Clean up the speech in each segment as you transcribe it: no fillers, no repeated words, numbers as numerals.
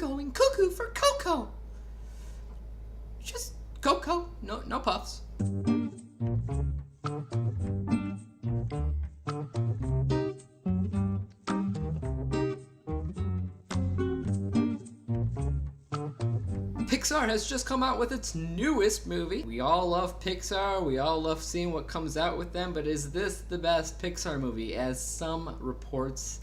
I'm going cuckoo for Coco. Just Coco, no puffs. Pixar has just come out with its newest movie. We all love Pixar, we all love seeing what comes out with them, but is this the best Pixar movie, as some reports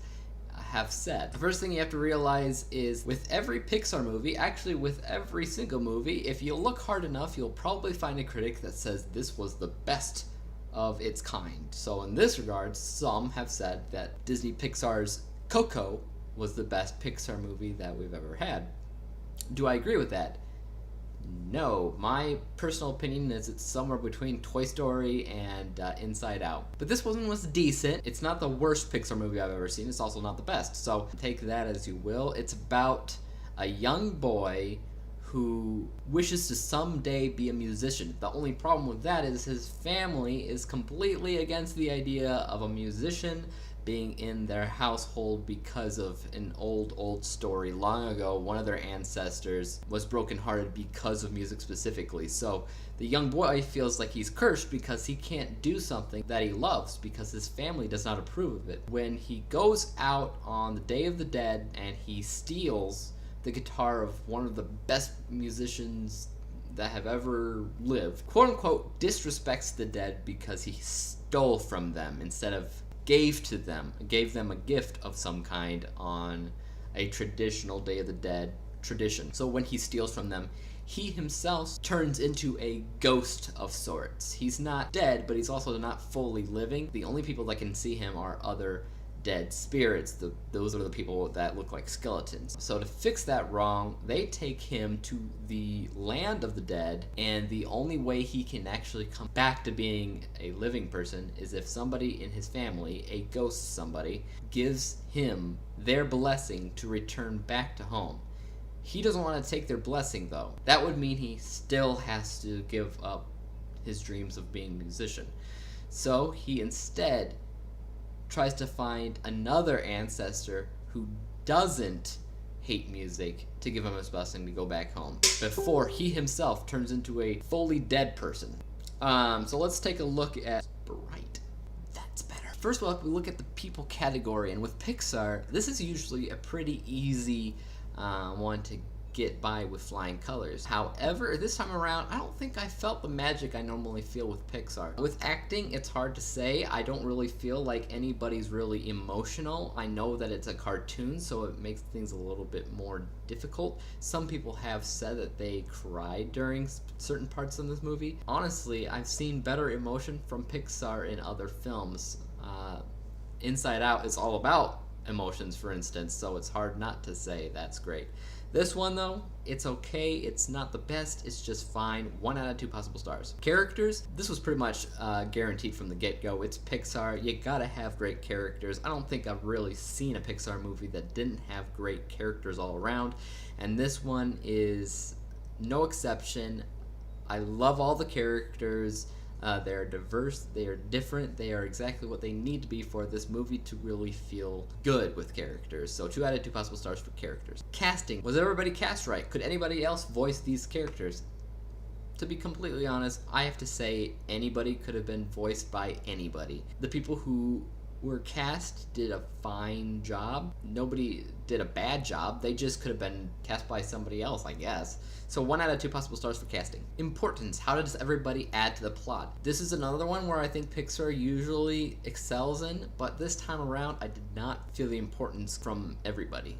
have said? The first thing you have to realize is with every Pixar movie, actually with every single movie, if you look hard enough, you'll probably find a critic that says this was the best of its kind. So in this regard, some have said that Disney Pixar's Coco was the best Pixar movie that we've ever had. Do I agree with that? No. My personal opinion is it's somewhere between Toy Story and Inside Out. But this one was decent. It's not the worst Pixar movie I've ever seen. It's also not the best. So take that as you will. It's about a young boy who wishes to someday be a musician. The only problem with that is his family is completely against the idea of a musician being in their household because of an old story. Long ago, one of their ancestors was brokenhearted because of music specifically. So the young boy feels like he's cursed because he can't do something that he loves because his family does not approve of it. When he goes out on the Day of the Dead and he steals the guitar of one of the best musicians that have ever lived, quote unquote, disrespects the dead because he stole from them instead of gave them a gift of some kind on a traditional Day of the Dead tradition. So when he steals from them, he himself turns into a ghost of sorts. He's not dead, but he's also not fully living. The only people that can see him are other dead spirits. Those are the people that look like skeletons. So to fix that wrong, they take him to the land of the dead, and the only way he can actually come back to being a living person is if somebody in his family, a ghost somebody, gives him their blessing to return back to home. He doesn't want to take their blessing though. That would mean he still has to give up his dreams of being a musician. So he instead tries to find another ancestor who doesn't hate music to give him his blessing to go back home before he himself turns into a fully dead person. So let's take a look at Sprite. That's better. First of all, we look at the people category, and with Pixar, this is usually a pretty easy one to get by with flying colors. However, this time around, I don't think I felt the magic I normally feel with Pixar. With acting, it's hard to say. I don't really feel like anybody's really emotional. I know that it's a cartoon, so it makes things a little bit more difficult. Some people have said that they cried during certain parts of this movie. Honestly, I've seen better emotion from Pixar in other films. Inside Out is all about emotions, for instance, so it's hard not to say that's great. This one, though, it's okay. It's not the best. It's just fine. 1 out of 2 possible stars. Characters, this was pretty much guaranteed from the get-go. It's Pixar. You gotta have great characters. I don't think I've really seen a Pixar movie that didn't have great characters all around, and this one is no exception. I love all the characters. They're diverse, they are different, they are exactly what they need to be for this movie to really feel good with characters. So 2 out of 2 possible stars for characters. Casting. Was everybody cast right? Could anybody else voice these characters? To be completely honest, I have to say anybody could have been voiced by anybody. The people who were cast did a fine job. Nobody did a bad job. They just could have been cast by somebody else, I guess. So 1 out of 2 possible stars for casting. Importance. How does everybody add to the plot? This is another one where I think Pixar usually excels in, but this time around I did not feel the importance from everybody.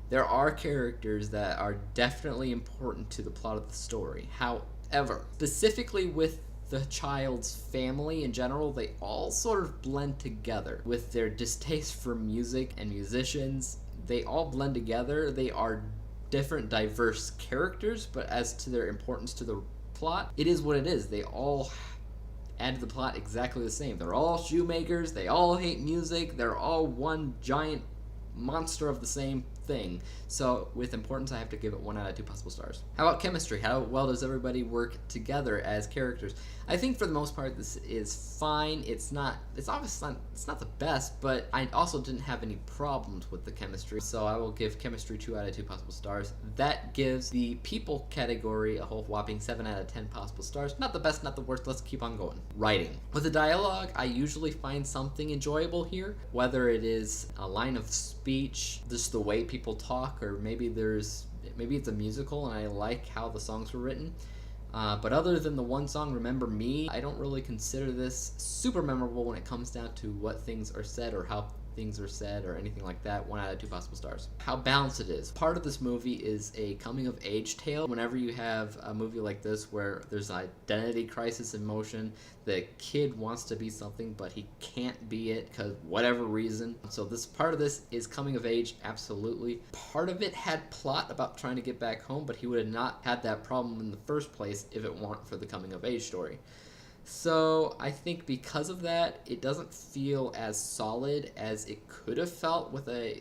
There are characters that are definitely important to the plot of the story. However, specifically with the child's family in general, they all sort of blend together. With their distaste for music and musicians, they all blend together. They are different, diverse characters, but as to their importance to the plot, it is what it is. They all add to the plot exactly the same. They're all shoemakers, they all hate music, they're all one giant monster of the same thing. So with importance, I have to give it 1 out of 2 possible stars. How about chemistry? How well does everybody work together as characters? I think for the most part this is fine. It's obviously not the best, but I also didn't have any problems with the chemistry. So I will give chemistry 2 out of 2 possible stars. That gives the people category a whole whopping 7 out of 10 possible stars. Not the best, not the worst. Let's keep on going. Writing. With the dialogue, I usually find something enjoyable here, whether it is a line of speech, just the way people talk, or maybe it's a musical and I like how the songs were written. But other than the one song, Remember Me, I don't really consider this super memorable when it comes down to what things are said or how things are said or anything like that. 1 out of 2 possible stars. How balanced it is. Part of this movie is a coming of age tale. Whenever you have a movie like this where there's an identity crisis in motion, the kid wants to be something but he can't be it because whatever reason. So this part of this is coming of age, absolutely. Part of it had plot about trying to get back home, but he would have not had that problem in the first place if it weren't for the coming of age story. So I think because of that, it doesn't feel as solid as it could have felt with a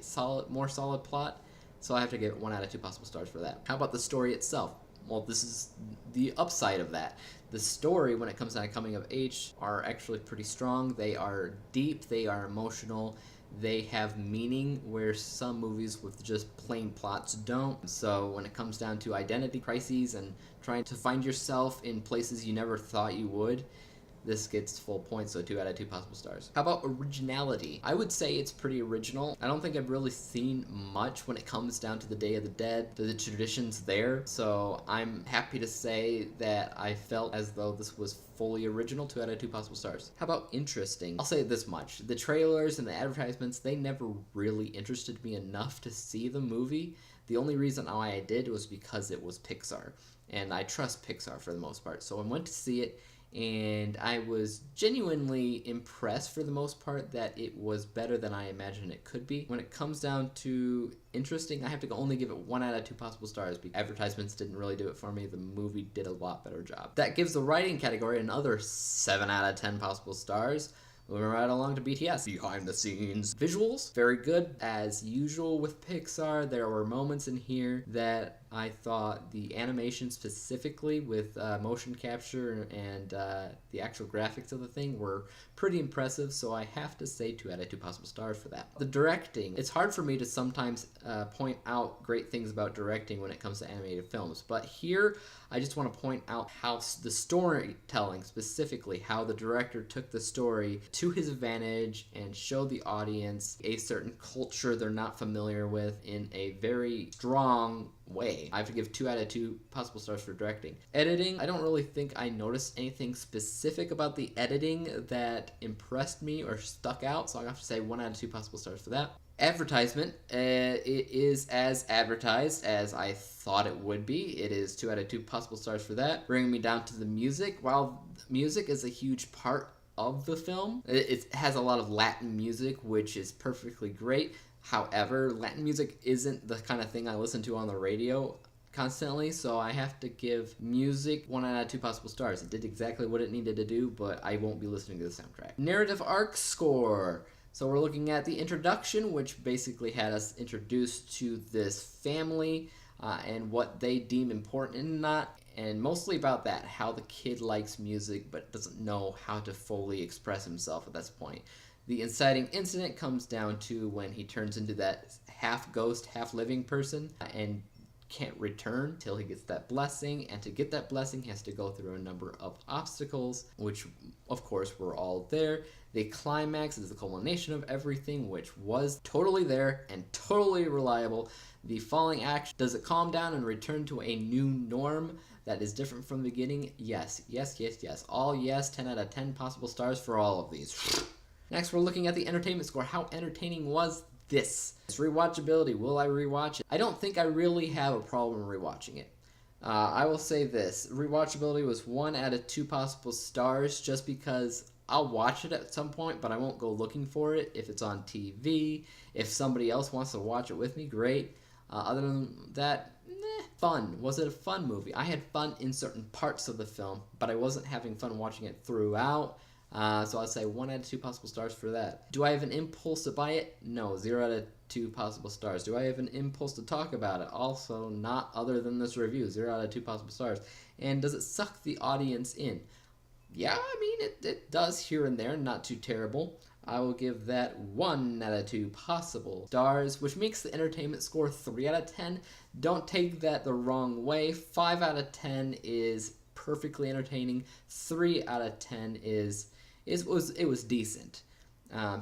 more solid plot. So I have to give it 1 out of 2 possible stars for that. How about the story itself? Well, this is the upside of that. The story, when it comes down to coming of age, are actually pretty strong. They are deep, they are emotional, they have meaning where some movies with just plain plots don't. So when it comes down to identity crises and trying to find yourself in places you never thought you would, this gets full points, so 2 out of 2 possible stars. How about originality? I would say it's pretty original. I don't think I've really seen much when it comes down to the Day of the Dead, the traditions there, so I'm happy to say that I felt as though this was fully original. 2 out of 2 possible stars. How about interesting? I'll say this much. The trailers and the advertisements, they never really interested me enough to see the movie. The only reason why I did was because it was Pixar, and I trust Pixar for the most part, so I went to see it, and I was genuinely impressed for the most part that it was better than I imagined it could be. When it comes down to interesting, I have to only give it 1 out of 2 possible stars because advertisements didn't really do it for me. The movie did a lot better job. That gives the writing category another 7 out of 10 possible stars. Moving right along to BTS. Behind the scenes. Visuals, very good. As usual with Pixar, there were moments in here that I thought the animation specifically with motion capture and the actual graphics of the thing were pretty impressive, so I have to say 2 out of 2 possible stars for that. The directing, it's hard for me to sometimes point out great things about directing when it comes to animated films, but here I just want to point out how the storytelling, specifically how the director took the story to his advantage and showed the audience a certain culture they're not familiar with in a very strong way. I have to give 2 out of 2 possible stars for directing. Editing, I don't really think I noticed anything specific about the editing that impressed me or stuck out, so I have to say 1 out of 2 possible stars for that. Advertisement, it is as advertised as I thought it would be. It is 2 out of 2 possible stars for that. Bringing me down to the music. While music is a huge part of the film, it has a lot of Latin music, which is perfectly great. However, Latin music isn't the kind of thing I listen to on the radio constantly, so I have to give music 1 out of 2 possible stars. It did exactly what it needed to do, but I won't be listening to the soundtrack. Narrative arc score. So we're looking at the introduction, which basically had us introduced to this family and what they deem important and not, and mostly about that, how the kid likes music but doesn't know how to fully express himself at this point. The inciting incident comes down to when he turns into that half ghost, half living person and can't return till he gets that blessing, and to get that blessing he has to go through a number of obstacles, which of course were all there. The climax is the culmination of everything, which was totally there and totally reliable. The falling action, does it calm down and return to a new norm that is different from the beginning? Yes, yes, yes, yes. All yes, 10 out of 10 possible stars for all of these. Next, we're looking at the entertainment score. How entertaining was this? It's rewatchability. Will I rewatch it? I don't think I really have a problem rewatching it. I will say this. Rewatchability was 1 out of 2 possible stars just because I'll watch it at some point, but I won't go looking for it if it's on TV. If somebody else wants to watch it with me, great. Other than that, fun. Was it a fun movie? I had fun in certain parts of the film, but I wasn't having fun watching it throughout. So I'd say 1 out of 2 possible stars for that. Do I have an impulse to buy it? No, 0 out of 2 possible stars. Do I have an impulse to talk about it? Also not, other than this review. 0 out of 2 possible stars. And does it suck the audience in? Yeah, I mean, it does here and there, not too terrible. I will give that 1 out of 2 possible stars, which makes the entertainment score 3 out of 10. Don't take that the wrong way. 5 out of 10 is perfectly entertaining. 3 out of 10 it was decent.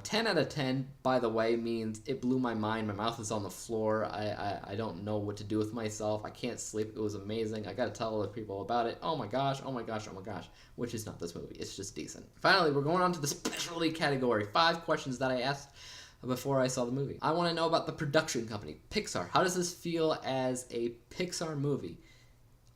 10 out of 10, by the way, means it blew my mind. My mouth is on the floor. I don't know what to do with myself. I can't sleep. It was amazing. I gotta tell other people about it. Oh my gosh, oh my gosh, oh my gosh. Which is not this movie. It's just decent. Finally, we're going on to the specialty category. 5 questions that I asked before I saw the movie. I want to know about the production company, Pixar. How does this feel as a Pixar movie?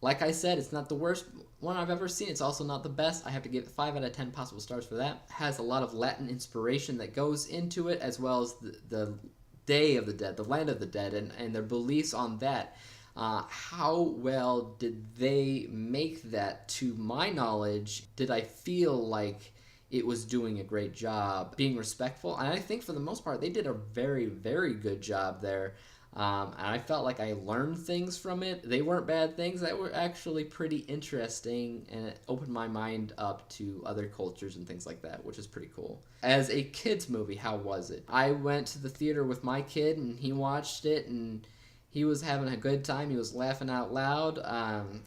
Like I said, it's not the worst one I've ever seen. It's also not the best. I have to give it 5 out of 10 possible stars for that. It has a lot of Latin inspiration that goes into it, as well as the Day of the Dead, the Land of the Dead, and their beliefs on that. How well did they make that? To my knowledge, did I feel like it was doing a great job being respectful? And I think for the most part, they did a very, very good job there. And I felt like I learned things from it. They weren't bad things. That were actually pretty interesting, and it opened my mind up to other cultures and things like that, which is pretty cool. As a kid's movie, how was it? I went to the theater with my kid, and he watched it, and he was having a good time. He was laughing out loud,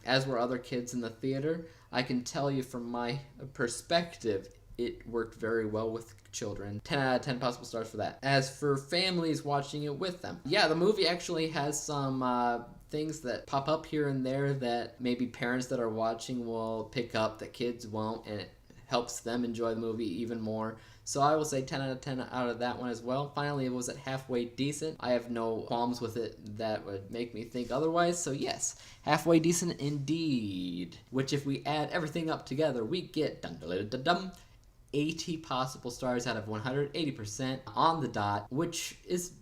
as were other kids in the theater. I can tell you from my perspective, it worked very well with children. 10 out of 10 possible stars for that. As for families watching it with them, yeah, the movie actually has some things that pop up here and there that maybe parents that are watching will pick up that kids won't, and it helps them enjoy the movie even more. So I will say 10 out of 10 out of that one as well. Finally, it was at halfway decent. I have no qualms with it that would make me think otherwise. So yes, halfway decent indeed. Which if we add everything up together, we get 80 possible stars out of 180% on the dot, which is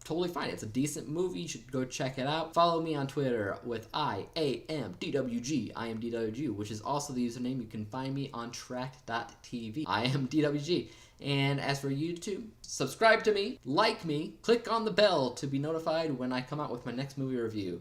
totally fine. It's a decent movie. You should go check it out. Follow me on Twitter with IAMDWG, IAMDWG, which is also the username. You can find me on track.tv, IAMDWG. And as for YouTube, subscribe to me, like me, click on the bell to be notified when I come out with my next movie review.